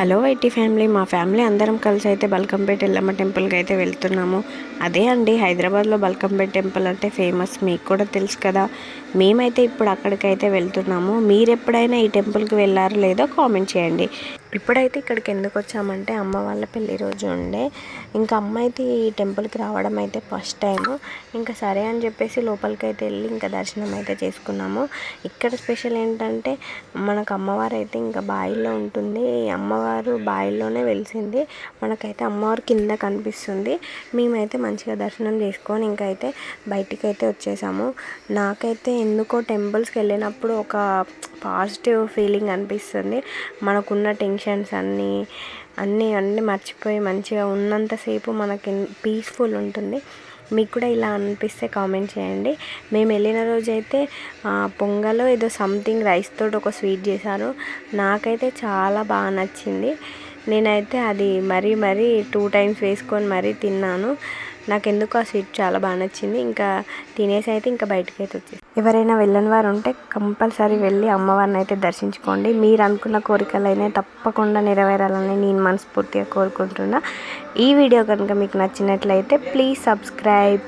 Hello IT family, మా family అందరం కలిసి అయితే బల్కంపేట ఎల్లమ్మ టెంపుల్కి అయితే వెళ్తున్నాము. అదే అండి, హైదరాబాద్లో బల్కంపేట టెంపుల్ అంటే ఫేమస్, మీకు కూడా తెలుసు కదా. మేమైతే ఇప్పుడు అక్కడికైతే వెళ్తున్నాము. మీరు ఎప్పుడైనా ఈ టెంపుల్కి వెళ్ళారో లేదో కామెంట్ చేయండి. ఇప్పుడైతే ఇక్కడికి ఎందుకు వచ్చామంటే అమ్మ వాళ్ళ పెళ్లి రోజు ఉండే, ఇంకా అమ్మ అయితే ఈ టెంపుల్కి రావడం అయితే ఫస్ట్ టైము. ఇంకా సరే అని చెప్పేసి లోపలికి అయితే వెళ్ళి ఇంకా దర్శనం అయితే చేసుకున్నాము. ఇక్కడ స్పెషల్ ఏంటంటే మనకు అమ్మవారు అయితే ఇంకా బాయిల్లో ఉంటుంది. అమ్మవారు బాయిల్లోనే వెలిసింది. మనకైతే అమ్మవారు కింద కనిపిస్తుంది. మేమైతే మంచిగా దర్శనం చేసుకొని ఇంకైతే బయటికి అయితే వచ్చేసాము. నాకైతే ఎందుకో టెంపుల్స్కి వెళ్ళినప్పుడు ఒక పాజిటివ్ ఫీలింగ్ అనిపిస్తుంది. మనకున్న టెన్షన్స్ అన్నీ మర్చిపోయి మంచిగా ఉన్నంతసేపు మనకి పీస్ఫుల్ ఉంటుంది. మీకు కూడా ఇలా అనిపిస్తే కామెంట్ చేయండి. మేము వెళ్ళిన రోజైతే పొంగలో ఏదో సంథింగ్ రైస్ తోటి ఒక స్వీట్ చేశారు. నాకైతే చాలా బాగా నచ్చింది. నేనైతే అది మరీ 2 టైమ్స్ వేసుకొని మరీ తిన్నాను. నాకెందుకు ఆ స్వీట్ చాలా బాగా నచ్చింది. ఇంకా తినేసి అయితే ఇంకా బయటకు అయితే వచ్చేసి, ఎవరైనా వెళ్ళని వారు ఉంటే కంపల్సరీ వెళ్ళి అమ్మవారిని అయితే దర్శించుకోండి. మీరు అనుకున్న కోరికలైనా తప్పకుండా నెరవేరాలని నేను మనస్ఫూర్తిగా కోరుకుంటున్నా. ఈ వీడియో కనుక మీకు నచ్చినట్లయితే ప్లీజ్ సబ్స్క్రైబ్.